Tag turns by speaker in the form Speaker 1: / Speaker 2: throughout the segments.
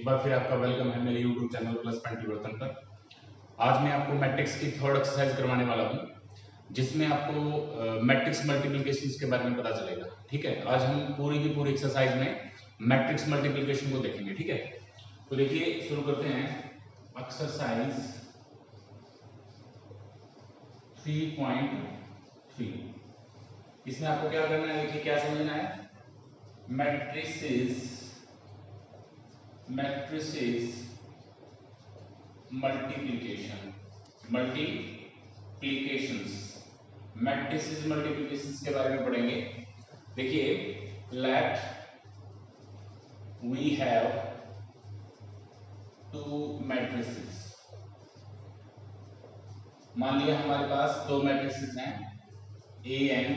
Speaker 1: बार फिर आपका वेलकम है मेरे YouTube चैनल प्लस परिवर्तन पर। आज मैं आपको मैट्रिक्स की थर्ड एक्सरसाइज करवाने वाला हूँ, जिसमें आपको मैट्रिक्स मल्टीप्लिकेशन के बारे में पता चलेगा। ठीक है, आज हम पूरी की पूरी एक्सरसाइज में मैट्रिक्स मल्टीप्लिकेशन को देखेंगे। ठीक है, तो देखिए शुरू करते हैं। एक्सरसाइज 3.3। इसमें आपको क्या करना है, देखिए क्या समझना है। मैट्रिसेस मैट्रिसेस मल्टीप्लिकेशंस के बारे में पढ़ेंगे। देखिए, let we have two matrices. मान लिया हमारे पास दो मैट्रिसेस हैं ए एंड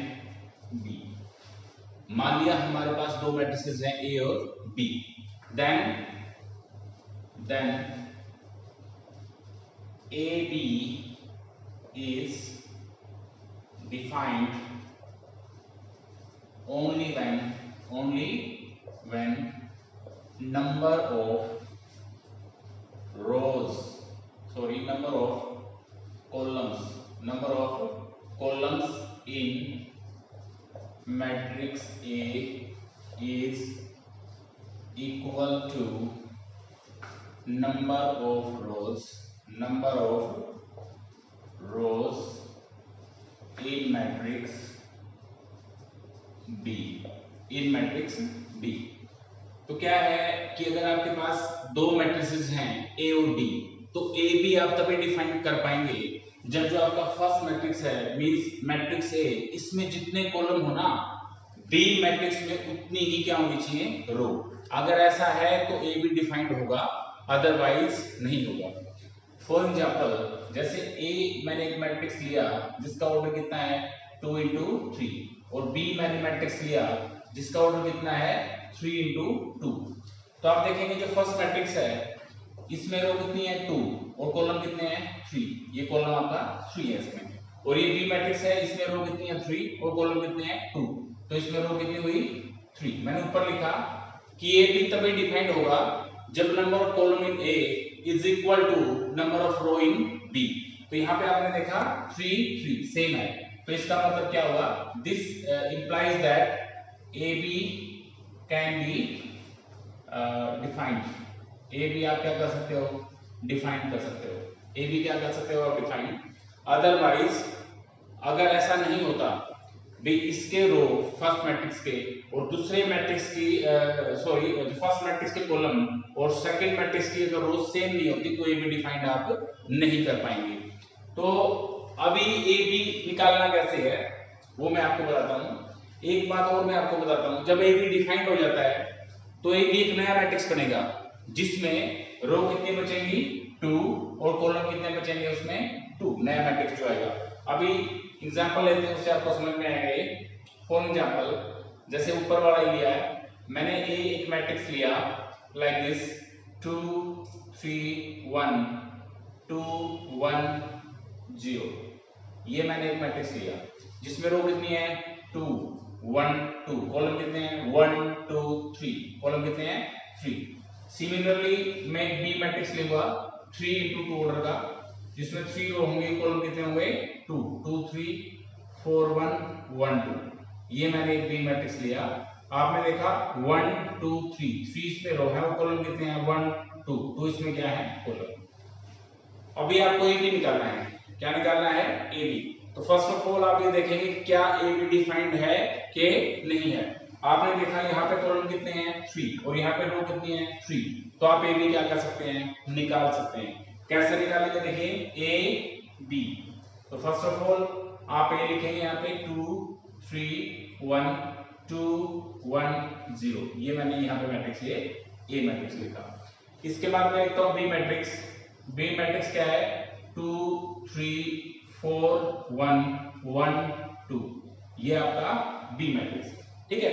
Speaker 1: बी। मान लिया हमारे पास दो मैट्रिसेस हैं ए और B. Then AB is defined only when number of columns in matrix A is equal to number of rows in matrix B। तो क्या है कि अगर आपके पास दो मैट्रिसेस हैं ए और डी, तो ए बी आप तभी डिफाइन कर पाएंगे जब जो आपका फर्स्ट मैट्रिक्स है, मींस मैट्रिक्स ए, इसमें जितने कॉलम हो ना, बी मैट्रिक्स में उतनी ही क्या होनी चाहिए, रो। अगर ऐसा है तो ए बी डिफाइंड होगा, अदरवाइज नहीं होगा। फॉर एग्जाम्पल, जैसे ए मैंने एक मैट्रिक्स लिया जिसका ऑर्डर कितना है 2 into 3, और बी मैंने मैट्रिक्स लिया जिसका ऑर्डर कितना है 3 into 2। तो आप देखेंगे जो फर्स्ट मैट्रिक्स है इसमें रो कितनी है 2 और कॉलम कितने हैं 3। ये कॉलम आपका 3 है इसमें। और ये बी मैट्रिक्स है, इसमें रो कितनी है 3 और कॉलम कितने हैं 2। तो इसमें रो कितनी हुई 3। मैंने ऊपर लिखा कि ए बी तभी डिफाइंड होगा जब number of column in A is equal to number of row in B. तो यहाँ पे आपने देखा 3 सेम है, तो इसका मतलब क्या होगा, this implies that A B can be defined. A B आप क्या कर सकते हो, डिफाइन कर सकते हो। ए बी क्या कर सकते हो आप, डिफाइन। अदरवाइज अगर ऐसा नहीं होता भी, इसके रो फर्स्ट मैट्रिक्स के और दूसरे मैट्रिक्स की फर्स्ट मैट्रिक्स के कॉलम और सेकंड मैट्रिक्स की अगर रो सेम नहीं होती तो ए बी डिफाइंड आप नहीं कर पाएंगे। तो अभी ए बी निकालना कैसे है वो मैं आपको बताता हूँ। एक बात और मैं आपको बताता हूँ, जब ए बी डिफाइंड हो जाता है तो ए बी एक नया मैट्रिक्स बनेगा जिसमें रो कितनी बचेंगी 2 और कॉलम कितने बचेंगे उसमें 2। नया मैट्रिक्स जो आएगा। अभी एग्जांपल लेते हैं, उससे आपको समझ में आएगा ये। फॉर एग्जांपल, जैसे ऊपर वाला लिया है मैंने, ए एक मैट्रिक्स लिया लाइक दिस 2 3 1 2 1 0। ये मैंने एक मैट्रिक्स लिया जिसमें रो कितनी है 2 1 2, कॉलम कितने हैं 1 2 3, कॉलम कितने हैं 3। सिमिलरली मैं एक बी मैट्रिक्स लूंगा 3 into 2 ऑर्डर का, जिसमें 3 रो होंगे, कॉलम कितने होंगे 2 2 3 4 1 1 2। ये मैंने एक बी मैट्रिक्स लिया, आपने देखा 1 2 3 इसमें रो है, वो कॉलम कितने हैं 1 2 इसमें क्या है कॉलम। अभी आपको ए बी निकालना है। क्या निकालना है, ए बी। तो फर्स्ट ऑफ ऑल आप ये देखेंगे कि क्या ए बी डिफाइंड है कि नहीं है। आपने देखा यहाँ पे कॉलम कितने हैं 3 और यहाँ पे रो कितनी है 3, तो आप ए बी क्या कर सकते हैं, निकाल सकते हैं। कैसे निकालेंगे, देखिए ए बी। तो फर्स्ट ऑफ ऑल आप ए लिखेंगे यहाँ पे 2 3 1 2 1 0। ये मैंने यहाँ पे मैट्रिक्स ये ए मैट्रिक्स लिखा। इसके बाद मैं लिखता हूँ बी मैट्रिक्स। बी मैट्रिक्स क्या है 2 3 4 1 1 2। ये आपका बी मैट्रिक्स। ठीक है,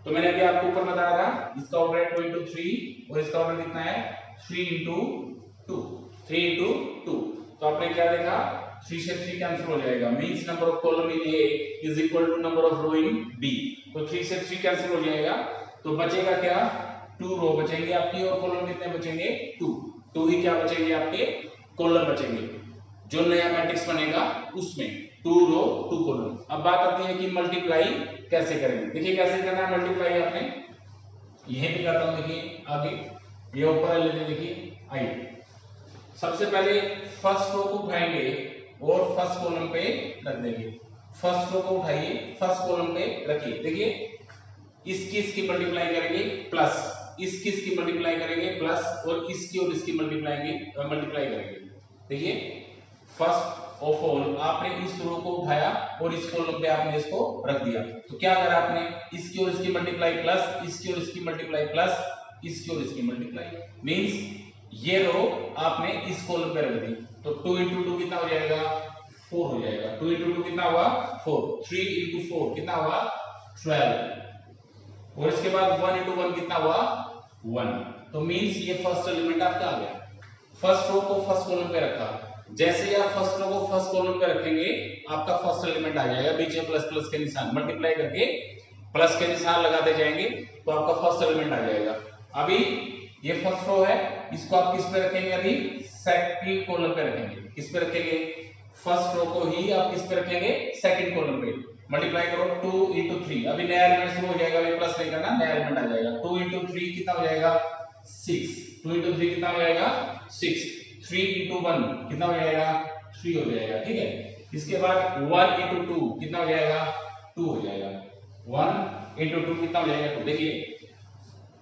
Speaker 1: तो मैंने अभी आपको ऊपर बताया था इसका ऑर्डर है 2 into 3 और इसका ऑर्डर कितना है 3 into 2। तो आपने क्या देखा, 3 से 3 कैंसिल हो जाएगा, means number of column in A is equal to number of row in B. तो 3 से 3 कैंसिल हो जाएगा, तो बचेगा क्या 2 रो बचेंगे आपकी और कॉलम कितने बचेंगे 2 ही क्या बचेंगे आपके कॉलम बचेंगे जो नया मैट्रिक्स बनेगा उसमें 2 रो 2 कॉलम। अब बात आती है कि मल्टीप्लाई कैसे करेंगे। देखिए कैसे करना है मल्टीप्लाई आपने, यही भी करता हूं देखिए आगे, ये ऊपर लेते देखिए आइए। सबसे पहले फर्स्ट रो को उठाएंगे और फर्स्ट कॉलम पे रख देंगे। फर्स्ट रो को उठाइए फर्स्ट कॉलम पे रखिए। देखिए इसकी मल्टीप्लाई करेंगे प्लस, इसकी मल्टीप्लाई करेंगे प्लस, और इसकी मल्टीप्लाई करेंगे। देखिए फर्स्ट ऑफ ऑल आपने इस रो को उठाया और इस कॉलम पे आपने इसको रख दिया। तो क्या करा आपने, इसकी और इसकी मल्टीप्लाई प्लस, इसकी और इसकी मल्टीप्लाई प्लस, इसकी और इसकी मल्टीप्लाई, मींस ये रो आपने इस कॉलम पे रख दी। तो 2 into 2 कितना हो जाएगा 4 हो जाएगा। 2 into 2 कितना हुआ 4, 3 into 4 कितना हुआ 12, और इसके बाद 1 into 1 कितना हुआ 1। तो मींस ये फर्स्ट एलिमेंट आपका आ गया। फर्स्ट रो को फर्स्ट कॉलम पे रखा, जैसे ही आप फर्स्ट रो को फर्स्ट कॉलम पे रखेंगे आपका फर्स्ट एलिमेंट आ जाएगा। बीच में प्लस प्लस के निशान मल्टीप्लाई करके प्लस के निशान लगाते जाएंगे तो आपका फर्स्ट एलिमेंट आ जाएगा। अभी ये फर्स्ट रो है, इसको आप किस पे रखेंगे, अभी सेकंड कॉलम पे रखेंगे। किस पे रखेंगे, फर्स्ट रो को ही आप किस पे रखेंगे, सेकंड कॉलम पे। मल्टीप्लाई करो 2 into 3, अभी नया एलिमेंट शुरू हो जाएगा, अभी प्लस नहीं करना, नया एलिमेंट आ जाएगा। 2 into 3 कितना हो जाएगा 6, 2 into 3 कितना हो जाएगा 6, 3 into 1 कितना हो जाएगा 3 हो जाएगा, ठीक है। इसके बाद 1 into 2 कितना हो जाएगा 2 हो जाएगा। 1 into 2 कितना हो जाएगा 2। देखिए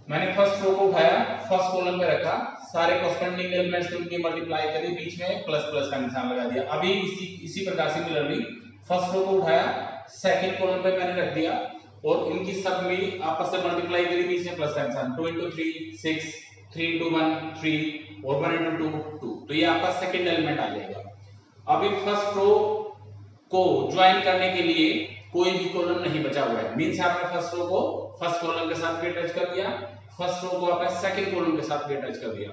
Speaker 1: मैंने फर्स्ट रो को उठाया, फर्स्ट कॉलम पे रखा, सारे कॉन्स्टेंट एलिमेंट्स उनकी मल्टीप्लाई करी, बीच में प्लस प्लस का निशान लगा दिया। अभी इसी प्रकार से सिमिलरली फर्स्ट रो को उठाया, सेकंड कॉलम पे मैंने रख दिया और इनकी सब में आपस में मल्टीप्लाई करी, बीच में प्लस का निशान। 2 into 3 6, 3 into 1 3 और 1 into 2 2। तो ये आपका सेकंड एलिमेंट आ जाएगा। अभी फर्स्ट रो को ज्वाइन करने के लिए कोई भी कॉलम नहीं बचा हुआ है, मींस आपने फर्स्ट रो को फर्स्ट कॉलम के साथ भी अटैच कर दिया, फर्स्ट रो को आपने सेकंड कॉलम के साथ भी अटैच कर दिया।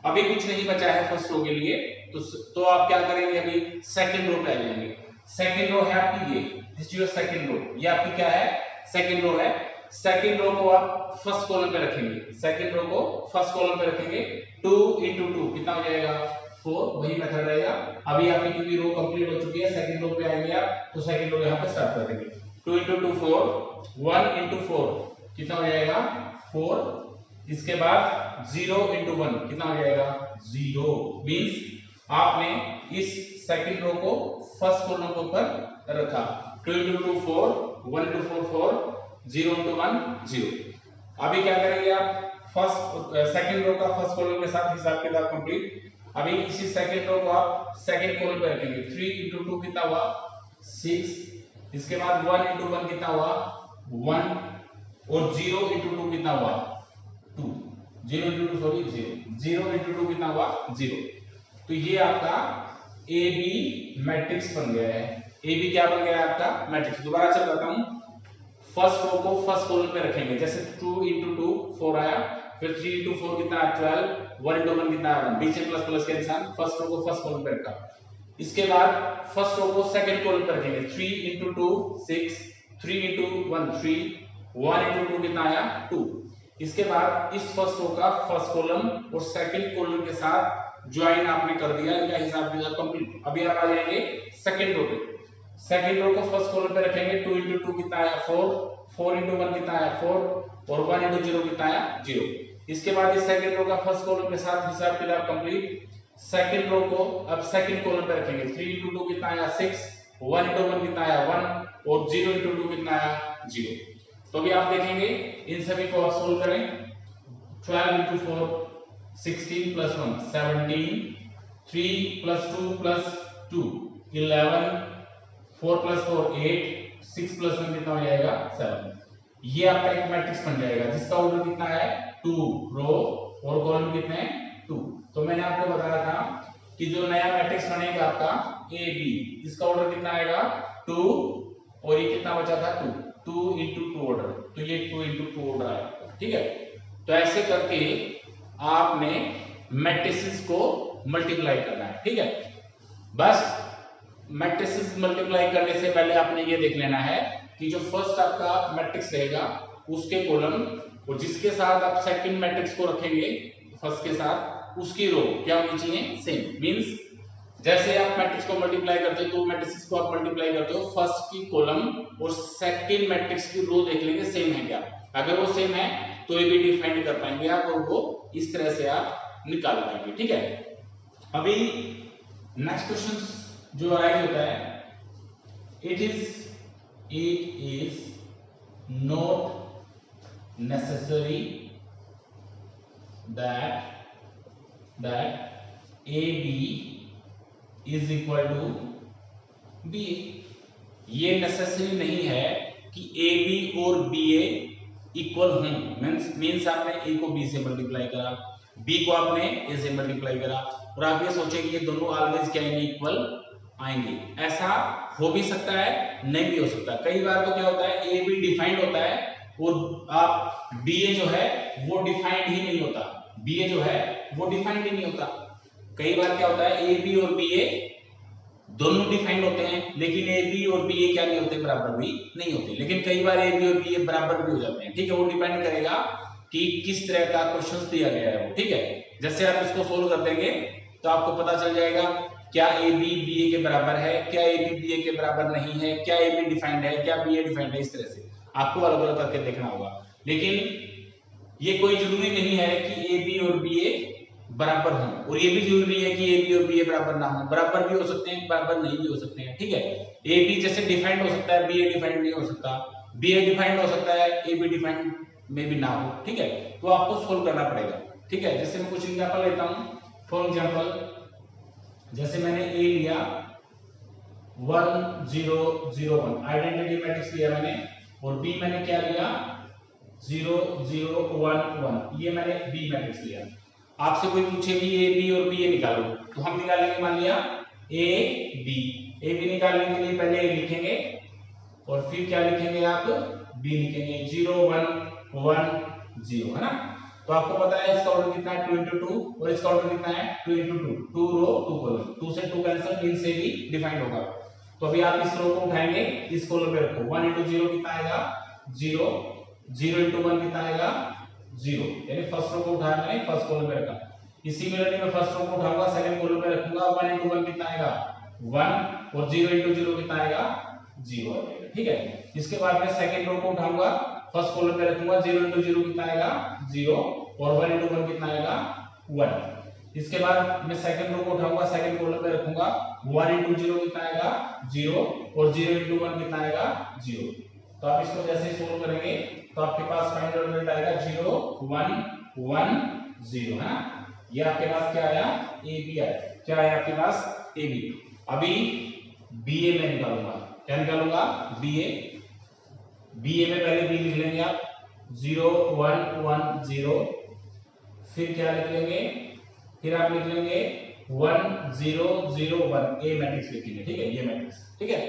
Speaker 1: अभी कुछ नहीं बचा है फर्स्ट रो के लिए, तो आप क्या करेंगे, अभी सेकंड रो पे आ जाएंगे। सेकंड रो है आपकी ये, दिस योर सेकंड रो, ये आपकी क्या है सेकंड रो है। सेकंड रो को आप फर्स्ट कॉलम पे रखेंगे, सेकंड रो को फर्स्ट कॉलम पे रखेंगे। 2 into 2 कितना हो जाएगा 4, वही मेथड रहेगा। अभी आपकी क्योंकि रो कंप्लीट हो चुकी है, सेकंड रो पे आएंगे आप, तो सेकंड रो यहां पे स्टार्ट कर देंगे। 2 into 2 4, 1 into 4 कितना हो जाएगा 4, इसके बाद 0 into 1 कितना हो जाएगा 0, मींस आपने इस सेकंड रो को फर्स्ट कॉलम के ऊपर रखा। 2 into 2 4, 1 into 4 4, 0 into 1 0। अभी क्या करेंगे आप, सेकंड रो का फर्स्ट कॉलम के साथ हिसाब किताब कंप्लीट। अभी इसी सेकंड रो को आप सेकंड कॉलम पे रखेंगे। 3 into 2 कितना हुआ 6, इसके बाद 1 into 1 कितना हुआ 1, और 0 into 2 कितना हुआ 2, 0 into 2 सॉरी 0 into 2 कितना हुआ 0। तो ये आपका ए बी मैट्रिक्स बन गया है। ए बी क्या बन गया है आपका मैट्रिक्स। दोबारा से बताता हूं, फर्स्ट रो को फर्स्ट कॉलम पे रखेंगे, जैसे 2 into 2 4 आया, फिर 3 into 4 कितना है 12, 1 into 1 कितना है 1, बीच में प्लस प्लस के निशान, फर्स्ट रो को फर्स्ट कॉलम पे रखा। इसके बाद फर्स्ट रो को सेकंड कॉलम पे रखेंगे। 3 into 2 6, 3 into 1 3, 1 into 2 कितना आया 2। इसके बाद इस फर्स्ट रो का फर्स्ट कॉलम और सेकंड कॉलम के साथ ज्वाइन आपने कर दिया, इनका हिसाब किताब कंप्लीट। अभी आप आ जाएंगे सेकंड रो पे। सेकंड रो को फर्स्ट कॉलम पे रखेंगे। 2 into 2 कितना आया 4, 4 into 1 कितना आया 4, और 1 into 0 कितना आया 0। इसके बाद इस सेकंड रो का फर्स्ट कॉलम के साथ हिसाब किताब कंप्लीट। सेकंड रो को अब सेकंड कॉलम पे रखेंगे। 3 into 2 कितना आया 6, 1 into 1 कितना आया 1, और 0 into 2 कितना आया 0। तो अभी आप देखेंगे इन सभी को आप सोल्व करें। 12 into 4 16 plus 1 17, 3 plus 2 plus 2 11, 4 plus 4 8, 6 plus 1 कितना हो जाएगा 7। ये आपका एक मैट्रिक्स बन जाएगा जिसका ऑर्डर कितना है 2, रो और कॉलम कितने हैं 2। तो मैंने आपको बताया था कि जो नया मैट्रिक्स बनेगा आपका ए बी, इसका ऑर्डर कितना आएगा 2, और ये कितना बचा था 2 into 2 ऑर्डर, तो ये 2 into 2 ऑर्डर आएगा, ठीक है। तो ऐसे करके आपने मैट्रिसेस को मल्टीप्लाई करना है, ठीक है। बस मैट्रिसेस मल्टीप्लाई करने से पहले आपने ये देख लेना है कि जो फर्स्ट आपका मैट्रिक्स रहेगा उसके कॉलम और जिसके साथ आप सेकंड मैट्रिक्स को रखेंगे फर्स्ट के साथ उसकी रो क्या होनी चाहिए सेम। मींस जैसे आप मैट्रिक्स को मल्टीप्लाई करते हो, तो मैट्रिक्स को आप मल्टीप्लाई करते हो, फर्स्ट की कॉलम और सेकंड मैट्रिक्स की रो देख लेंगे सेम है क्या। अगर वो सेम है तो ये भी डिफाइन कर पाएंगे आप, और वो इस तरह से आप निकाल पाएंगे। ठीक है, अभी नेक्स्ट क्वेश्चन जो अराइज होता है, it is not necessary that AB is equal to BA। ये नेसेसरी नहीं है कि AB और BA इक्वल हों। मींस आपने A को B से मल्टीप्लाई करा, B को आपने A से मल्टीप्लाई करा, और आप ये सोचे कि ये दोनों ऑलवेज क्या आएंगे, इक्वल आएंगे। ऐसा हो भी सकता है, नहीं भी हो सकता। कई बार तो क्या होता है, AB डिफाइंड होता है और आप BA जो है वो डिफाइंड ही नहीं होता, BA जो है वो डिफाइंड ही नहीं होता। कई बार क्या होता है, AB और BA दोनों डिफाइंड होते हैं, लेकिन AB और BA क्या नहीं होते, बराबर भी नहीं होते। लेकिन कई बार AB और BA बराबर भी हो जाते हैं। ठीक है, वो डिपेंड करेगा कि किस तरह का क्वेश्चन दिया गया है वो। ठीक है, जैसे आप इसको सोल्व कर देंगे तो आपको पता चल जाएगा क्या AB BA के बराबर है, क्या AB BA के बराबर नहीं है, क्या AB डिफाइंड है, क्या BA डिफाइंड है। इस तरह से आपको अलग अलग करके देखना होगा। लेकिन ये कोई जरूरी नहीं है कि AB और BA बराबर हों, और ये भी जरूरी है कि AB और BA बराबर ना हो। बराबर भी हो सकते हैं, बराबर नहीं भी हो सकते हैं। ठीक है, AB जैसे डिफाइंड हो सकता है, BA डिफाइंड नहीं हो सकता, BA डिफाइंड हो सकता है, AB डिफाइंड में भी ना हो। ठीक है, तो आपको सोल्व करना पड़ेगा। ठीक है, जैसे मैं कुछ एग्जांपल लेता हूं। फॉर एग्जांपल जैसे मैंने A लिया 1 0 0 1 आइडेंटिटी मैट्रिक्स लिया मैंने, और B मैंने क्या लिया 0 0 1 1, ये मैंने B मैट्रिक्स लिया। आपसे कोई पूछे कि A B और BA निकालो, तो हम निकालेंगे, मान लिया A B निकालने के लिए पहले A लिखेंगे और फिर क्या लिखेंगे आप B लिखेंगे, 0 1 1 0, है ना। तो आपको पता है इसका ऑर्डर कितना है 2 into 2, और इसका ऑर्डर कितना है 2 into 2, 2 रो 2 कॉलम, 2 से 2 कैंसिल, मीन से भी डिफाइंड होगा। तो अभी आप इस रो को उठाएंगे, इस कॉलम पे रखो, 1 into 0 कितना आएगा 0, 0 into 1 कितना आएगा 0, यानी फर्स्ट रो को उठाया मैंने, फर्स्ट कॉलम पे रखा। इसी मेथड में फर्स्ट रो को उठाऊंगा, सेकंड कॉलम पे रखूंगा, 1 into 1 कितना आएगा 1, और 0 into 0 कितना आएगा 0 आ जाएगा। ठीक है, इसके बाद में सेकंड रो को उठाऊंगा, फर्स्ट कॉलम पे रखूंगा, 0 into 0 कितना आएगा 0, और 1 into 1 कितना आएगा 1। इसके बाद मैं सेकंड रो को उठाऊंगा, सेकंड कॉलम पे रखूंगा, 1 into 0 कितना आएगा 0, और 0 into 1 कितना आएगा 0। तो आप इसको जैसे सोल्व करेंगे तो आपके पास फाइनल रिजल्ट आएगा 0 1 1 0, है ना। ये आपके पास क्या आया AB आया। क्या आया आपके पास AB। अभी BA में निकालूंगा, क्या निकालूंगा BA में पहले B लिख लेंगे आप, 0 1 1 0, फिर क्या लिख लेंगे, फिर आप लिख लेंगे 1 0 0 1, A मैट्रिक्स लिखेंगे। ठीक है, ये मैट्रिक्स। ठीक है,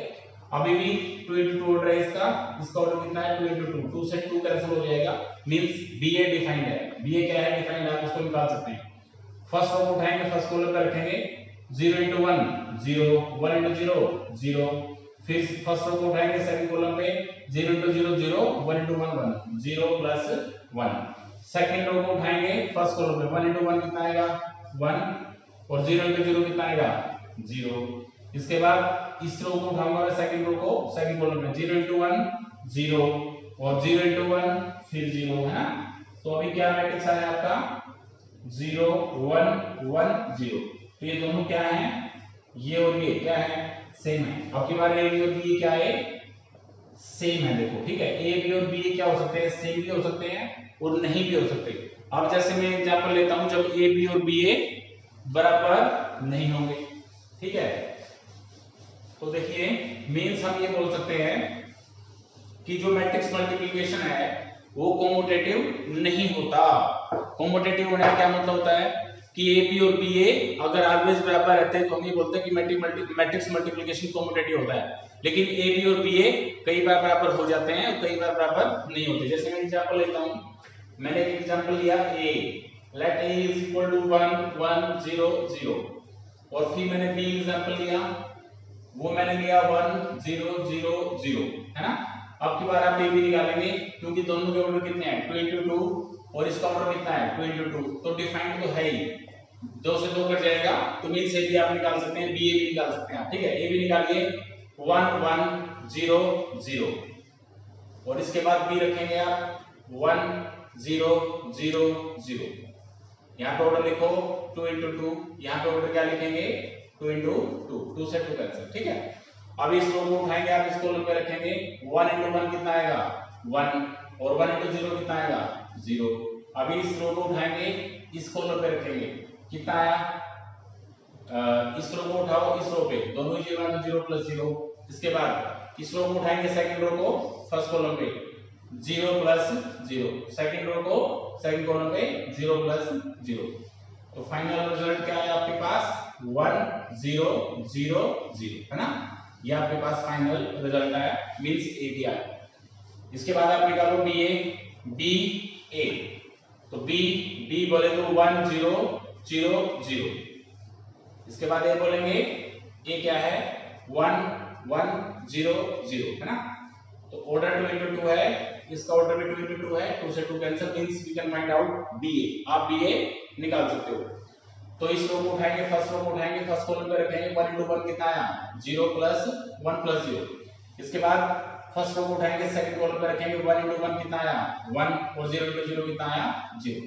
Speaker 1: अभी भी 2 into 2 ऑर्डर है इसका ऑर्डर कितना है 2 into 2, 2 से 2 कैंसिल हो जाएगा, मींस BA डिफाइंड है। BA क्या है डिफाइंड, आप इसको निकाल सकते हैं। फर्स्ट रो को उठाएंगे, फर्स्ट कॉलम पे रखेंगे, 0 into 1 0, 1 into 0 0, फिर फर्स्ट रो को उठाएंगे, सेकंड कॉलम पे 0 into 0 0, 1 into 1 1, 0 plus 1। Second row को उठाएंगे, फर्स्ट कॉलम पे 1 into 1 कितना आएगा 1, और 0 into 0 कितना आएगा 0। इसके बाद इस रो को उठाऊंगा मैं, सेकंड रो को, सेकंड कॉलम में 0 into 1 0, और 0 into 1 फिर 0, है ना। तो अभी क्या मैट्रिक्स आया आपका 0 1 1 0। तो ये दोनों क्या हैं, ये और ये क्या है सेम है। अब की बार AB और BA क्या है सेम है। देखो ठीक है, AB और BA क्या हो सकते हैं, सेम भी हो सकते हैं और नहीं भी हो सकते। अब जैसे मैं एग्जांपल लेता हूं, जब AB और BA बराबर नहीं होंगे। ठीक है, तो देखिए मींस हम ये बोल सकते हैं कि जो मैट्रिक्स मल्टीप्लिकेशन है वो कॉम्यूटेटिव नहीं होता। कॉम्यूटेटिव होने का क्या मतलब होता है कि AB और BA अगर ऑलवेज बराबर रहते हैं तो हम ये बोलते हैं कि मैट्रिक्स मल्टीप्लिकेशन कॉम्यूटेटिव होता है। लेकिन AB और BA कई बार बराबर हो जाते हैं और कई बार बराबर नहीं होते। जैसे मैं एग्जांपल लेता हूं, मैंने एक एग्जांपल लिया A, let A is equal to 1 1 0 0, और फिर मैंने B एग्जांपल लिया, वो मैंने लिया 1 0 0 0, है ना। अब की बार आप ए बी निकालेंगे क्योंकि दोनों के ऑर्डर कितने हैं 2 into 2 और इसका ऑर्डर कितना है 2 into 2, तो डिफाइंड तो है ही, 2 से 2 कट जाएगा तो मीन से भी आप निकाल सकते हैं, बी ए भी निकाल सकते हैं, ठीक है। ए बी निकालिए 1 1 0 0 और इसके बाद बी रखेंगे आप 1 0 0 0। यहाँ पे ऑर्डर लिखो 2 into 2, यहाँ पे ऑर्डर क्या लिखेंगे 2 into 2, 2 से 2 कैंसिल, ठीक है। अब इस रो को उठाएंगे आप, इस कॉलम पे रखेंगे 1 into 1 कितना आएगा 1 और 1 into 0 कितना आएगा 0। अभी इस रो को उठाएंगे, इस कॉलम पे रखेंगे, कितना आया इस रो को उठाओ, इस रो पे दोनों ही 0 है, 0 प्लस 0। इसके बाद इस रो को उठाएंगे, सेकंड रो को फर्स्ट कॉलम पे 0 प्लस 0, सेकंड रो को सेकंड कॉलम पे 0 प्लस 0, तो फाइनल रिजल्ट क्या है आपके पास 1 0 0 0, है ना। ये आपके पास फाइनल रिजल्ट आया, मींस ए बी आया। इसके बाद आप निकालो बी ए, तो बी बोले तो 1 0 0 0। इसके बाद ए बोलेंगे, ए क्या है 1 1 0 0, है ना। तो ऑर्डर 2 into 2 है, इसका ऑर्डर भी 2 into 2 है, 2 से 2 cancel, means we can find out B A. आप बी ए निकाल सकते हो। तो इस रो को उठाएंगे, फर्स्ट रो को उठाएंगे, फर्स्ट कॉलम पे रखेंगे 1 into 1 कितना आया 0 प्लस 1 प्लस 0। इसके बाद फर्स्ट रो को उठाएंगे, सेकंड कॉलम पे रखेंगे 1 into 1 कितना आया 1 और 0 into 0 कितना आया 0।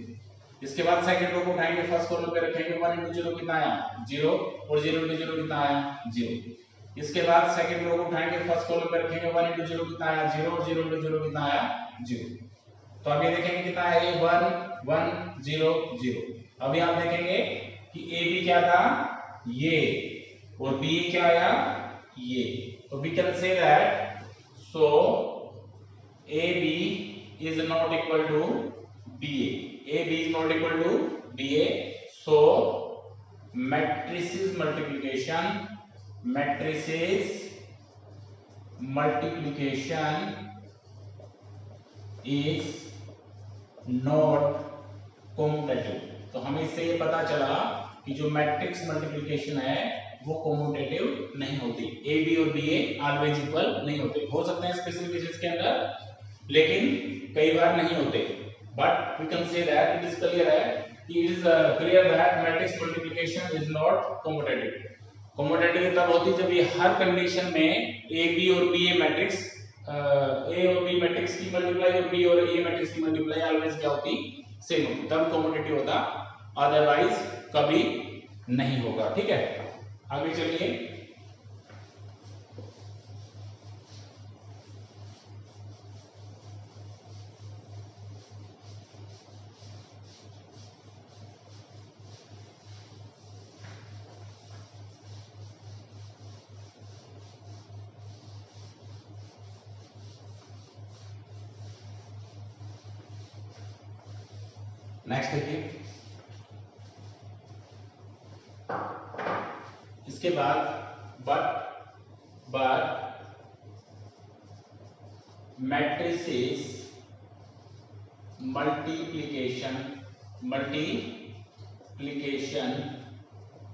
Speaker 1: इसके बाद सेकंड रो को उठाएंगे, फर्स्ट कॉलम पे रखेंगे 1 into 0 कितना आया 0 और 0 into 0 कितना आया 0। इसके बाद सेकंड रो को उठाएंगे, फर्स्ट कॉलम पे रखेंगे 1 into 0 कितना आया 0 और 0 into 0 कितना आया 0। तो अब ये देखेंगे कितना है 1 1 0 0। अभी आप देखेंगे कि ए बी क्या था ये और बी क्या आया ये, तो we can say that so A B is not equal to B A B is not equal to B A, so matrices multiplication is not commutative। तो हमें इससे ये पता चला कि जो मैट्रिक्स मल्टीप्लिकेशन है वो कम्यूटेटिव नहीं होती, ए बी और बी ए ऑलवेज इक्वल नहीं होते। हो सकते हैं स्पेसिफिक केसेस के अंदर, लेकिन कई बार नहीं होते। But we can say that it is clear है कि it is clear that matrix multiplication is not commutative. Commutative तब होती जब ये हर कंडीशन में ए बी और बी ए मैट्रिक्स ए और बी मैट्रिक्स की मल्टीप्लाई और बी और ए मैट्रिक्स की मल्टीप्लाई ऑलवेज क्या होती सेम होती, तब कम्यूटेटिव होता, अदरवाइज कभी नहीं होगा, ठीक है। आगे चलिए, नेक्स्ट देखिए। इसके बाद but matrices multiplication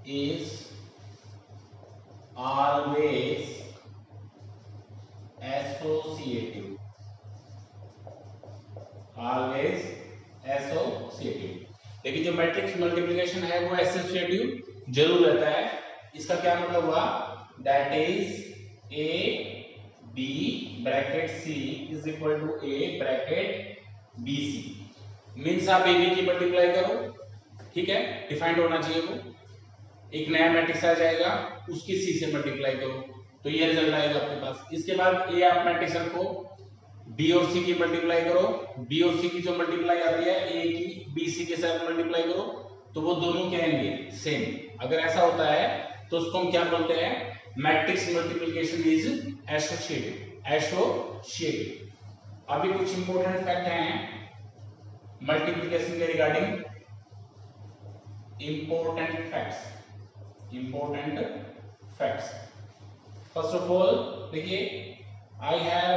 Speaker 1: is always associative, लेकिन जो मैट्रिक्स मल्टीप्लिकेशन है वो एसोसिएटिव जरूर रहता है। इसका क्या मतलब हुआ, that is A B bracket C is equal to A bracket B C, means आप ए बी की मल्टीप्लाई करो, ठीक है, डिफाइंड होना चाहिए वो, एक नया मैट्रिक्स आ जाएगा उसकी सी से मल्टीप्लाई करो तो ये रिजल्ट आएगा आपके पास। इसके बाद ए आप मैट्रिक्स रखो, बी और सी की मल्टीप्लाई करो, बी और सी की जो मल्टीप्लाई आती है ए की बी सी के साथ मल्टीप्लाई करो तो वो दोनों क्या आएंगे सेम। अगर ऐसा होता है तो उसको हम क्या बोलते हैं, मैट्रिक्स मल्टीप्लिकेशन इज एसोसिएटिव। अभी कुछ इंपॉर्टेंट फैक्ट हैं मल्टीप्लिकेशन के regarding, important facts. First of all देखिए, आई हैव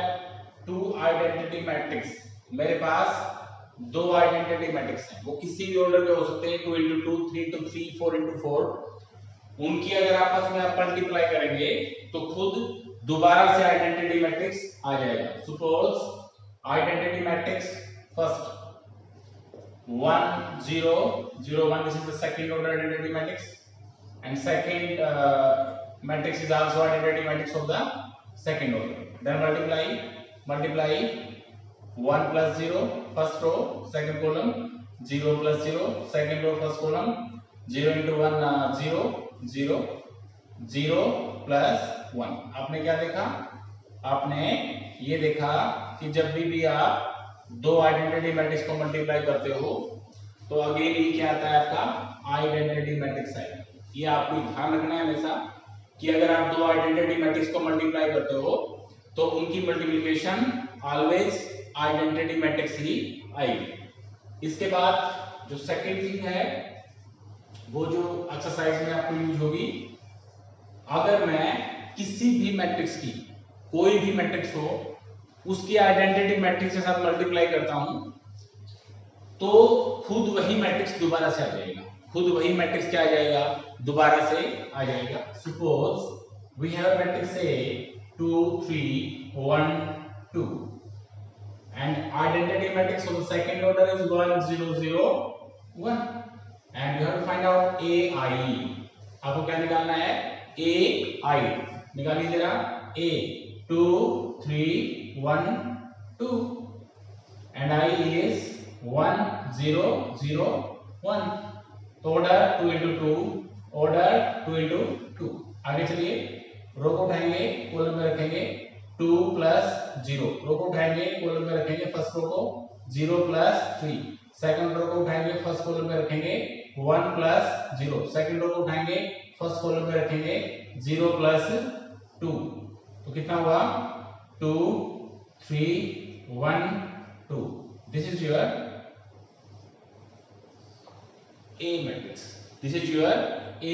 Speaker 1: 2 आइडेंटिटी मैट्रिक्स, मेरे पास 2 आइडेंटिटी मैट्रिक्स हैं, वो किसी भी ऑर्डर के हो सकते हैं, 2 into 2, 3 into 3, 4 into 4। उनकी अगर आपस में आप मल्टीप्लाई करेंगे तो खुद दोबारा से आइडेंटिटी मैट्रिक्स आ जाएगा। Suppose identity matrix first 1 0 0 1, this is the second order identity matrix, and second matrix is also identity matrix of the second order. Then multiply 1 plus 0 first row second column, 0 plus 0 second row first column, 0 into 1 0 0 0 plus 1। आपने क्या देखा? आपने ये देखा कि जब भी आप दो आइडेंटिटी मैट्रिक्स को मल्टीप्लाई करते हो तो अगेन ये क्या आता है? आपका आइडेंटिटी मैट्रिक्स आएगा। ये आपको ध्यान रखना है हमेशा कि अगर आप दो आइडेंटिटी मैट्रिक्स को मल्टीप्लाई करते हो तो उनकी मल्टीप्लिकेशन ऑलवेज आइडेंटिटी मैट्रिक्स ही आएगी। इसके बाद जो सेकंड थिंग है वो जो एक्सरसाइज में आपको यूज होगी, अगर मैं किसी भी मैट्रिक्स की, कोई भी मैट्रिक्स हो, उसकी आइडेंटिटी मैट्रिक्स के साथ मल्टीप्लाई करता हूं तो खुद वही मैट्रिक्स दोबारा से आ जाएगा। खुद वही मैट्रिक्स क्या आ जाएगा? दोबारा से आ जाएगा। Suppose we have matrix A 2 3 1 2 and identity matrix of the second order is 1 0 0 1 and you have to find out ai। आपको क्या निकालना है? ai निकालिए जरा। a 2 3 1 2 and I is 1 0 0 1। तो ऑर्डर 2 into 2, ऑर्डर 2 into 2। आगे चलिए, रो को उठाएंगे, कॉलम में रखेंगे 2 plus 0, रो को उठाएंगे, कॉलम में रखेंगे फर्स्ट रो को 0 plus 3, सेकंड रो को उठाएंगे, फर्स्ट कॉलम में रखेंगे 1 plus 0, सेकंड रो को उठाएंगे, फर्स्ट कॉलम में रखेंगे 0 plus 2। तो कितना हुआ? 2 3 1 2। This is your A matrix. This is your A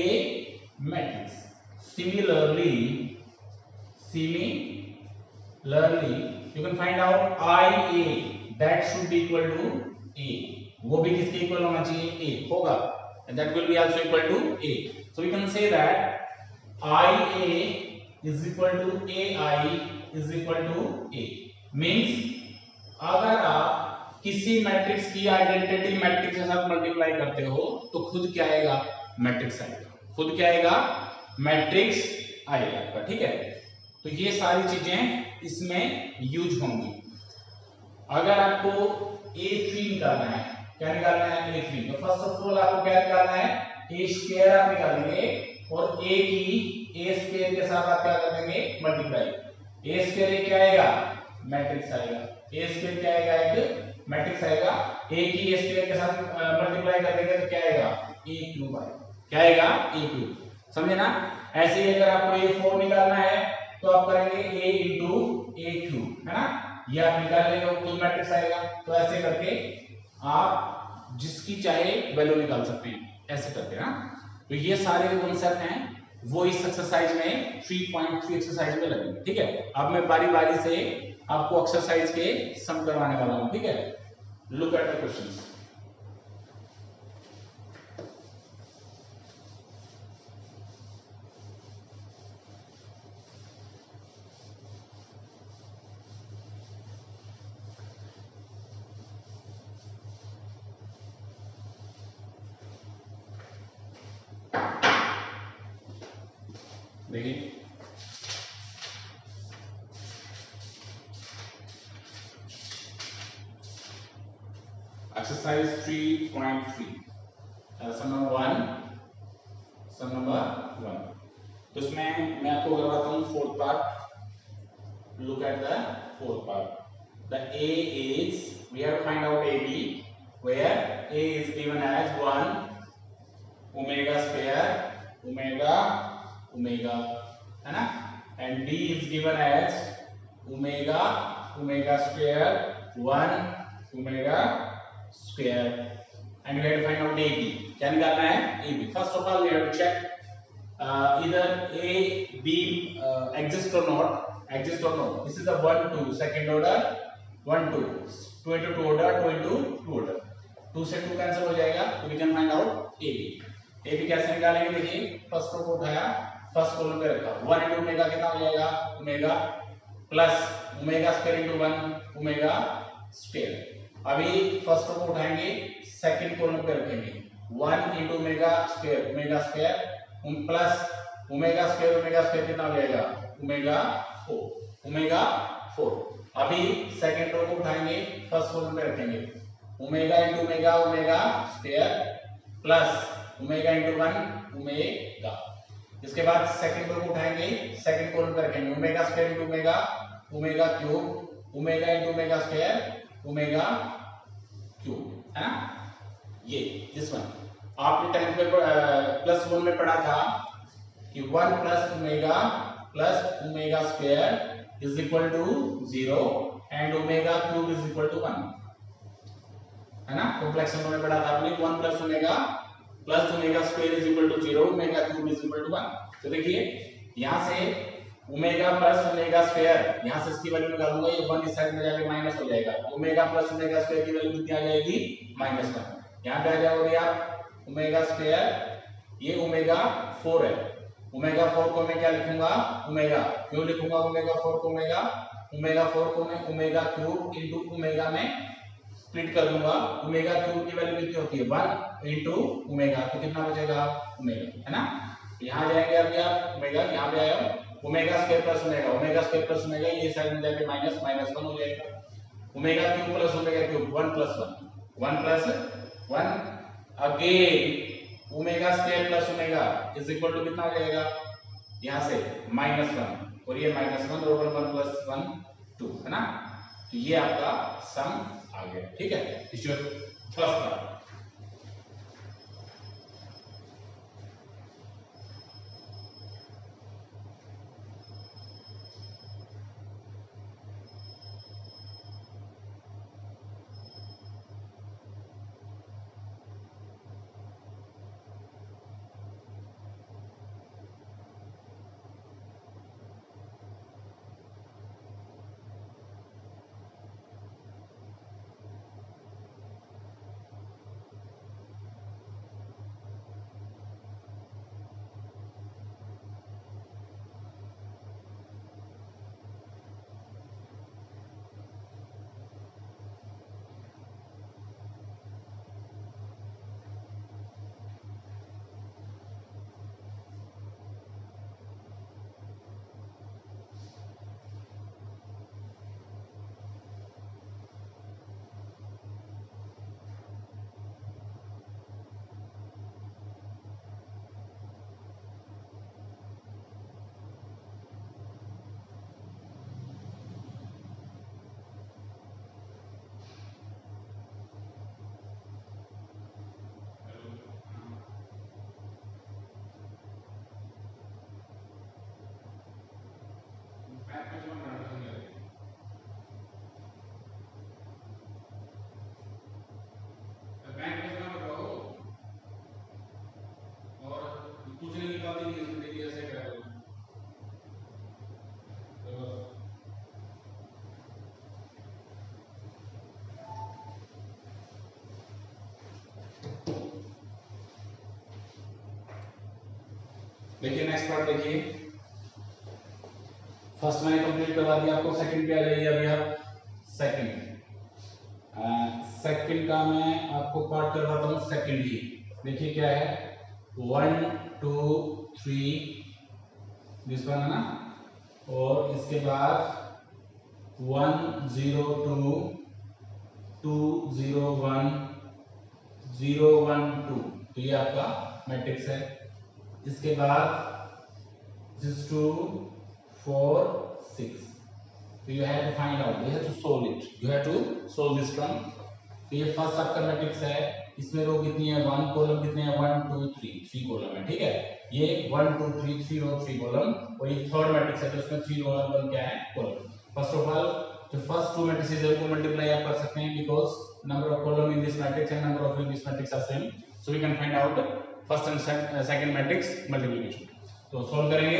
Speaker 1: matrix. Similarly, you can find out IA, that should be equal to A. वो भी किसके इक्वल होना चाहिए? A होगा, and that will be also equal to A. So we can say that IA is equal to AI is equal to A. Means अगर आप किसी matrix की आइडेंटिटी मैट्रिक्स के साथ मल्टीप्लाई करते हो तो खुद क्या आएगा? मैट्रिक्स आएगा। खुद क्या आएगा? मैट्रिक्स आएगा आपका। ठीक है, तो ये सारी चीजें इसमें यूज होंगी। अगर आपको A3 निकालना है, क्या निकालना है? A3। तो फर्स्ट ऑफ ऑल आपको क्या निकालना है? A स्क्वायर आप निकालेंगे और A की A स्क्वायर के साथ आप क्या कर देंगे? मल्टीप्लाई। A स्क्वायर क्या आएगा? मैट्रिक्स आएगा। A स्क्वायर क्या आएगा? एक मैट्रिक्स आएगा। A की A स्क्वायर के साथ मल्टीप्लाई कर देंगे तो क्या आएगा? A क्यूब आएगा। क्या आएगा? A cube. समझे ना? ऐसे ही अगर आपको A4 निकालना है तो आप करेंगे A into A क्यूब, है ना? ये आप निकाल लेंगे, कुल मैट्रिक्स आएगा। तो ऐसे करके आप जिसकी चाहे वैल्यू निकाल सकते हैं, ऐसे करके ना। तो ये सारे जो कॉन्सेप्ट हैं वो इस एक्सरसाइज में 3.3 एक्सरसाइज में लगेंगे। ठीक है, अब मैं बारी बारी से आपको एक्सरसाइज के सम करवाने वाला हूं। ठीक है, लुक एट द क्वेश्चंस। देखिए, एक्सरसाइज 3.3 सम नंबर 1। तो इसमें मैं आपको करवाता हूँ fourth part. Look at the fourth part. The A is, we have to find out AB, where A is given as 1 omega square omega omega, है ना? And D is given as omega omega square 1 omega square, and we have to find out AB। क्या निकालना है? AB। First of all we have to check either A B exist or not, exist or no। This is the 1 2 second order 1 2 2 into 2 order 2 into 2 order, 2 से 2 cancel हो जाएगा, तो we can find out AB। AB कैसे निकालेंगे? देखिए, first row को उठाया, first column पे रखा, 1 इंटू ओमेगा कितना हो जाएगा, omega plus omega square into 1 omega square. अभी फर्स्ट रो को उठाएंगे, सेकंड कॉलम पे रखेंगे, 1 into omega square plus omega square कितना हो जाएगा, ओमेगा 4। अभी सेकंड रो को उठाएंगे, फर्स्ट कॉलम पे रखेंगे, omega into omega square plus omega into 1 omega. इसके बाद सेकंड रो को उठाएंगे, सेकंड कॉलम पे रखेंगे, omega square into omega cube omega into omega square omega cube, है ना। ये दिस वन आपने 10th में प्लस 1 में पढ़ा था कि 1 plus omega square is equal to 0 and omega cube is equal to 1, है ना। कॉम्प्लेक्स नंबर में पढ़ा था आपने 1 plus omega square is equal to 0 omega cube is equal to 1। तो देखिए यहां से ओमेगा प्लस ओमेगा स्क्वायर, यहां से इसकी वैल्यू निकालूंगा, ये 1 इस साइड में जाके माइनस हो जाएगा, ओमेगा प्लस ओमेगा स्क्वायर की वैल्यू कितनी आ जाएगी, -1। यहां पे आ जाओगे आप ओमेगा स्क्वायर, ये ओमेगा 4 है, ओमेगा 4 को मैं क्या लिखूंगा, ओमेगा, क्यों लिखूंगा ओमेगा 4 को, ओमेगा 4 को मैं ओमेगा क्यूब इनटू ओमेगा में स्प्लिट कर दूंगा। ओमेगा क्यूब की वैल्यू कितनी होती है, 1 इनटू ओमेगा, तो कितना बचेगा, ओमेगा, है ना। यहां जाएंगे अभी आप ओमेगा, यहां पे आया ओमेगा स्क्वायर प्लस ओमेगा, ये साइड में जाके -1 हो जाएगा, omega cube plus omega cube 1 plus 1 again omega square plus omega is equal to कितना हो जाएगा, यहां से -1 और ये -1 और 1 प्लस 1 2, है ना। तो ये आपका सम आ गया, ठीक है। इस फर्स्ट पार्ट देखिए नेक्स्ट पार्ट देखिए, फर्स्ट मैंने कंप्लीट करवा दिया आपको, सेकंड पे आ जाइए अभी आप। सेकंड का मैं आपको पार्ट करवाता हूँ सेकंड ही। देखिए क्या है, 1 2 3 दिस वन है ना, और इसके बाद 1 0 2 2 0 1 0 1 2, तो ये आपका मैट्रिक्स है। इसके बाद 2 4 6, so you have to find out, you have to solve it, you have to solve this one। तो ये फर्स्ट आपका मैट्रिक्स है, इसमें रो कितनी है, 1 कॉलम कितने हैं, 1 2 3 कॉलम है, ठीक है। ये 1 2 3 3 रो 3 कॉलम, और ये थर्ड मैट्रिक्स है, तो इसमें 3 रो और 1 क्या है, कॉलम। फर्स्ट ऑफ ऑल तो फर्स्ट टू मैट्रिसेस को मल्टीप्लाई आप कर सकते हैं, because number of column in this matrix and number of in this matrix are same, so we can find out first and second matrix multiplication. तो solve करेंगे,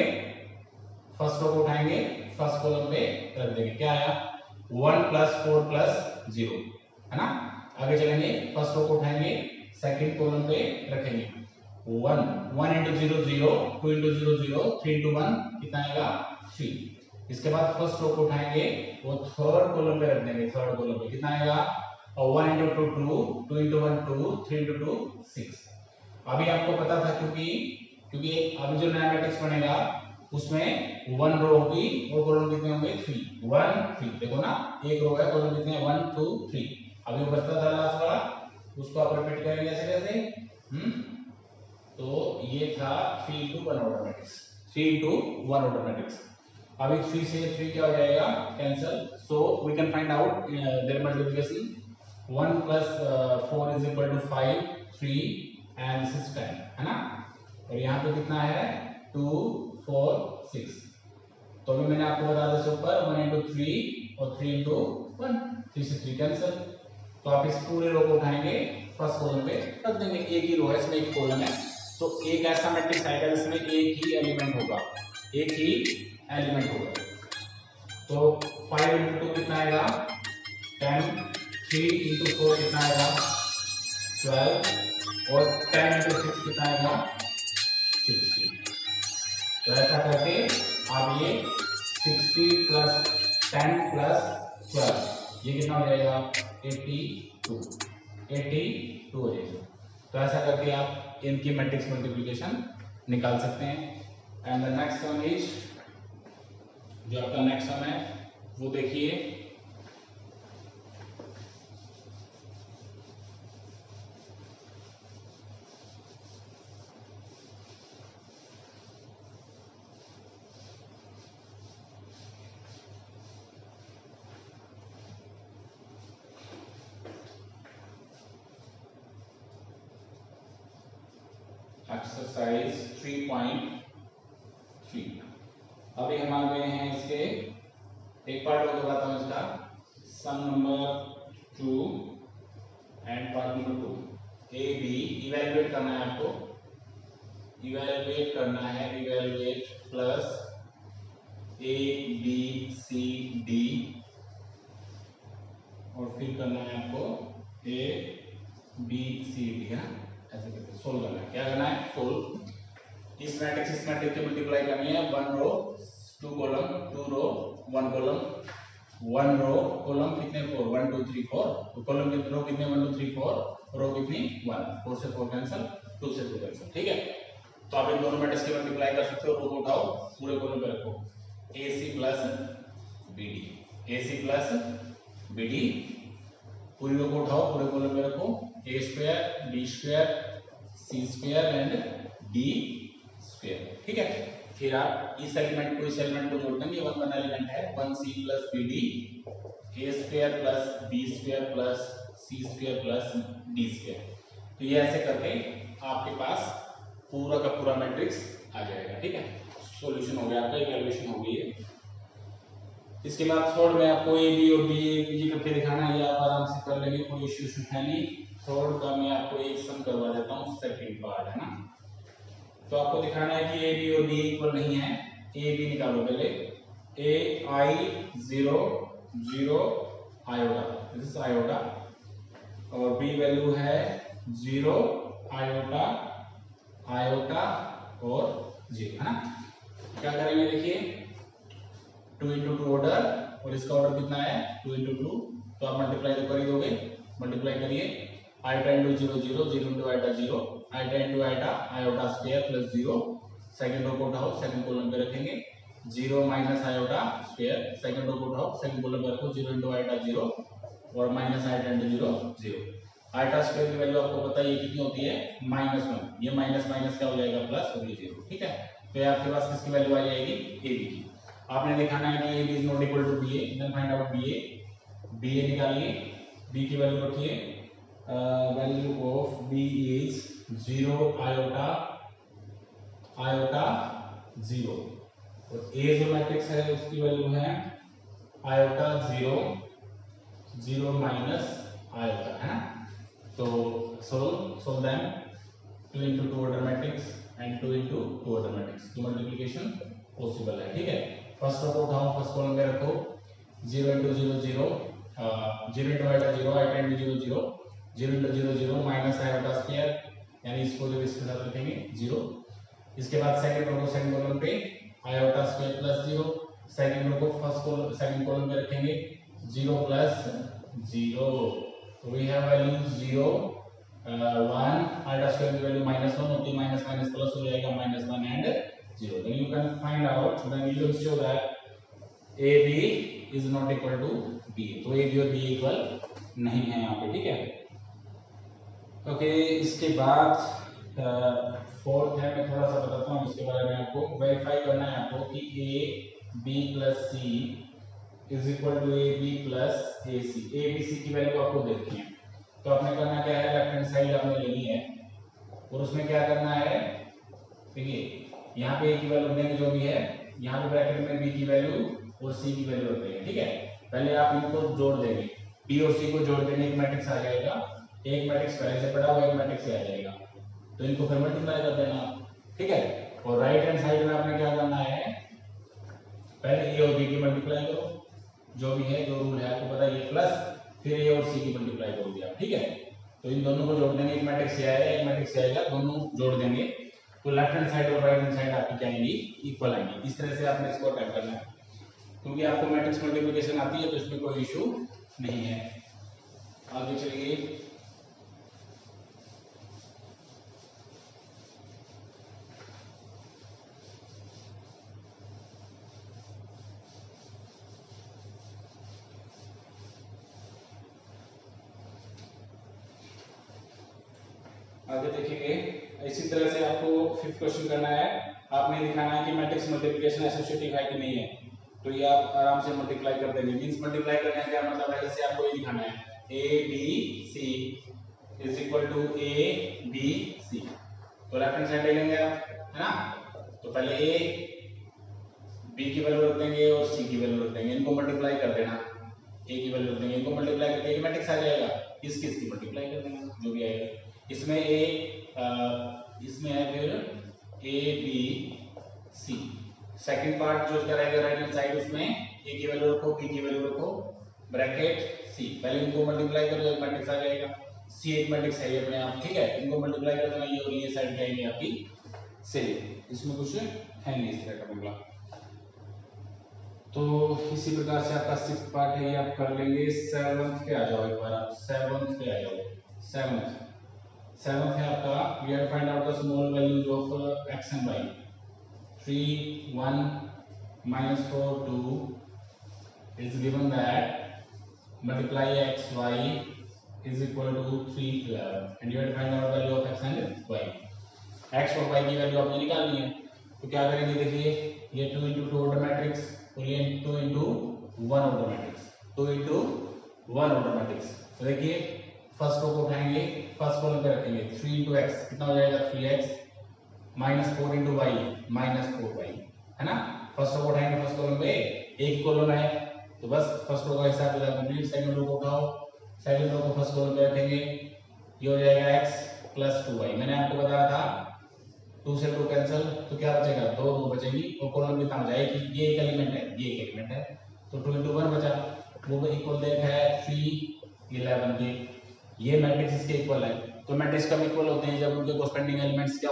Speaker 1: first row को उठाएंगे, first column पे रख देंगे, क्या आया 1 + 4 + 0, है ना। आगे चलेंगे, फर्स्ट रो को उठाएंगे, सेकंड कॉलम पे रखेंगे, 1 इंटू 0 0, 2 इंटू 0 0, 3 इंटू 1 कितना आएगा 3। इसके बाद फर्स्ट रो को उठाएंगे, वो थर्ड कॉलम पे रख देंगे, थर्ड कॉलम पे कितना आएगा, और 1 इंटू 2 2, 2 इंटू 1 2, 3 इंटू 2 6। अभी आपको पता था क्योंकि अभी जो नया मैट्रिक्स बनेगा उसमें 1 रो होगी और कॉलम कितने होंगे 3, 1 3। देखो ना, एक रो है, कॉलम कितने हैं 1 2 3। अभी वो बचता था लास्ट वाला, उसको आप रिपीट करेंगे ऐसे कैसे। तो ये था 3 into 1 order matrix, 3 into 1 order matrix. अभी 3 से 3 क्या हो जाएगा, cancel. So we can find out their multiplication. 1 plus 4 is equal to 5, 3 and this is 10, है ना। और यहाँ पे कितना है 2 4 6। तो अभी मैंने आपको बता दिया ऊपर 1 into 3 और 3 into 1, 3 से 3 कैंसिल। तो आप इस पूरे रो को उठाएंगे, फर्स्ट कॉलम पे रख देंगे। एक ही रो है, इसमें एक कॉलम है, तो एक ऐसा मैट्रिक्स आएगा जिसमें एक ही एलिमेंट होगा, एक ही एलिमेंट होगा। तो 5 into 2 कितना आएगा 10, 3 into 4 कितना आएगा 12 और 10 into 6 कितना आएगा 60। तो ऐसा करके आप ये 60 प्लस 10 प्लस 12 ये कितना हो जाएगा 82 हो जाएगा। तो ऐसा करके आप इनकी मैट्रिक्स मल्टीप्लिकेशन निकाल सकते हैं। And the next sum is, जो आपका नेक्स्ट सम है वो देखिए। एक्सरसाइज 3.3। अभी हम आ गए हैं इसके एक पार्ट और बताता हूं इसका, sum number 2 and part number 2। A B evaluate करना है आपको, इवैल्यूएट करना है, evaluate plus A B C D और फिर करना है आपको ए बी सी डी, है ना। ऐसे करके सोल्व करना है। क्या करना है, सोल्व। इस मैट्रिक्स की मल्टीप्लाई करनी है। 1 रो 2 कॉलम, 2 रो 1 कॉलम, 1 रो कॉलम कितने 4, 1 2 3 4। तो कॉलम कितने, रो कितने 1 2 3 4, रो कितनी 1, 4 से 4 कैंसिल, 2 से 2 कैंसिल, ठीक है। तो आप इन दोनों मैट्रिक्स की मल्टीप्लाई कर सकते हो। रो को उठाओ, पूरे कॉलम पे रखो, AC plus BD, AC plus BD। पूरी रो को उठाओ, पूरे कॉलम में रखो, A square B square C square and D square, ठीक है। फिर आप इस एलिमेंट को इस एलिमेंट को जोड़ देंगे, 1 एलिमेंट है, 1C plus BD, A square plus B square plus C square plus D square. तो ये ऐसे करके आपके पास पूरा का पूरा मैट्रिक्स आ जाएगा, ठीक है। सॉल्यूशन हो गया आपका, इवैल्यूएशन हो गई है। इसके बाद थर्ड में आपको ए बी और बी ए करके दिखाना है, ये आप आराम से कर लेंगे, कोई इश्यू है नहीं। थर्ड का मैं आपको एक सम करवा देता हूँ, सेकंड पार्ट, है ना। तो आपको दिखाना है कि ए बी और बी इक्वल नहीं है। ए बी निकालो पहले, ए आई 0 0 आयोटा, दिस इज आयोटा, और बी वैल्यू है 0 आयोटा आयोटा और 0, है ना। क्या करेंगे देखिए, 2 into 2 ऑर्डर, और इसका ऑर्डर कितना है 2 into 2। तो आप मल्टीप्लाई तो कर ही दोगे, मल्टीप्लाई करिए। Iota into 0 0, 0 into iota 0, iota into iota iota square plus 0। Second row को उठाओ, सेकंड कॉलम पे रखेंगे, 0 minus iota square. Second row को उठाओ, सेकंड कॉलम पे रखो, 0 इंटू आयोटा 0 और minus iota into 0 0। Iota square की वैल्यू आपको पता है ये कितनी होती है -1, ये माइनस माइनस क्या हो जाएगा प्लस हो गया 0, ठीक है। तो आपके पास किसकी वैल्यू आ जाएगी ए बी की। आपने दिखाना है कि A B is not equal to B A, then find out B A निकालिए, बी की वैल्यू रखिए, value of B is 0 iota iota 0, और ए जो मैट्रिक्स है उसकी वैल्यू है आयोटा 0 0 माइनस आयोटा, है ना। तो solve them, 2 into 2 order matrix and 2 into 2 order matrix की मल्टीप्लिकेशन पॉसिबल है, ठीक है। फर्स्ट रो को उठाओ, फर्स्ट कॉलम में रखो, 0 into 0 0, 0 into iota 0, iota into 0 0, 0 into 0 0 minus iota square यानी इसको जब इसके साथ रखेंगे 0। इसके बाद सेकंड रो को सेकंड कॉलम पे iota square plus 0, second row को सेकंड कॉलम पे रखेंगे 0 प्लस 0। तो we have value 0 1 iota square की वैल्यू -1 होती है, माइनस माइनस प्लस हो जाएगा -1 and 0। then you can find out, then you will show that AB is not equal to BA, तो AB और BA इक्वल नहीं है यहाँ पे, ठीक है। ओके, इसके बाद फोर्थ है, मैं थोड़ा सा बताता हूँ इसके बारे में। आपको वेरीफाई करना है आपको कि AB plus C is equal to AB plus AC। ABC की वैल्यू आपको देखनी है, तो आपने करना क्या है, लेफ्ट हैंड साइड आपने लेनी है और उसमें क्या करना है, देखिए यहाँ पे A की वैल्यू देंगे जो भी है, यहाँ पे ब्रैकेट में B की वैल्यू और C की वैल्यू रखेंगे, ठीक है। पहले आप इनको जोड़ देंगे, B और C को जोड़ देंगे, एक मैट्रिक्स आ जाएगा, एक मैट्रिक्स पहले से पड़ा हुआ एक मैट्रिक्स से आ जाएगा, तो इनको फिर मल्टीप्लाई कर देना, ठीक है। और राइट हैंड साइड में आपने क्या करना है, पहले A और B की मल्टीप्लाई करो, जो भी है, जो रूल है आपको पता है, ये प्लस फिर A और C की मल्टीप्लाई करोगे आप, ठीक है। तो इन दोनों को जोड़ देंगे, एक मैट्रिक्स से आएगा, एक मैट्रिक्स से आएगा, दोनों जोड़ देंगे, तो लेफ्ट हैंड साइड और राइट हैंड साइड आपकी क्या आएंगी, इक्वल आएंगी। इस तरह से आपने इसको अटैक करना है, क्योंकि आपको मैट्रिक्स मल्टीप्लिकेशन आती है तो इसमें कोई इशू नहीं है। आगे चलिए, आगे देखेंगे। इसी तरह से आपको फिफ्थ क्वेश्चन करना है, आपने दिखाना है कि मैट्रिक्स मल्टीप्लिकेशन एसोसिएटिव है कि नहीं है, तो ये आप आराम से मल्टीप्लाई कर देंगे। मींस मल्टीप्लाई करने का क्या मतलब है, जैसे आपको ये दिखाना है ABC is equal to ABC, तो लेफ्ट हैंड साइड ले लेंगे आप, है ना। तो पहले A B की वैल्यू रख देंगे और C की वैल्यू रख देंगे, इनको मल्टीप्लाई कर देना, A की वैल्यू रख देंगे, इनको मल्टीप्लाई करके एक मैट्रिक्स आ जाएगा, इसकी मल्टीप्लाई कर देना, जो भी आएगा। इसमें इसमें है फिर ABC, सेकंड पार्ट जो इसका रहेगा राइट हैंड साइड, उसमें A की वैल्यू रखो, B की वैल्यू रखो, ब्रैकेट C, पहले इनको मल्टीप्लाई कर दो, एक मैट्रिक्स आ जाएगा, C एक मैट्रिक्स है अपने आप, ठीक है। इनको मल्टीप्लाई कर देना, ये और ये साइड जाएंगे आपकी सेम, इसमें कुछ है नहीं इस तरह का मामला। तो इसी प्रकार से आपका सिक्स्थ पार्ट है, ये आप कर लेंगे। सेवंथ पे आ जाओ, एक बार आप सेवंथ पे आ जाओ। सेवंथ है आपका, we have find out the small values of x and y। 3 1 -4 2 is given that multiply x y is equal to 3 11 and you have to find out value of x and y। x और y की value आपने निकालनी है, तो क्या करेंगे, देखिए ये 2 into 2 ऑर्डर मैट्रिक्स और ये 2 into 1 order matrix, 2 into 1 order matrix. तो देखिए फर्स्ट रो को उठाएंगे, फर्स्ट कॉलम पे रखेंगे, 3 into x कितना हो जाएगा, 3x, -4 into y -4y, है ना। फर्स्ट रो को उठाएंगे, फर्स्ट कॉलम पे एक कॉलम है, तो बस फर्स्ट रो का हिसाब हो जाएगा कंप्लीट। सेकंड रो को उठाओ, सेकंड रो को फर्स्ट कॉलम पे रखेंगे, ये हो जाएगा x + 2y। मैंने आपको बताया था 2 से 2 कैंसिल, तो क्या बचेगा, 2 रो बचेगी और कॉलम कितना हो जाएगा, ये एक एलिमेंट है, ये एक एलिमेंट है, तो 2 into 1 बचा, वो इक्वल देखा है 3 11 के, ये मैट्रिक्स इसके इक्वल है। तो मैट्रिक्स कब इक्वल होते हैं, जब उनके कोरेस्पोंडिंग एलिमेंट्स क्या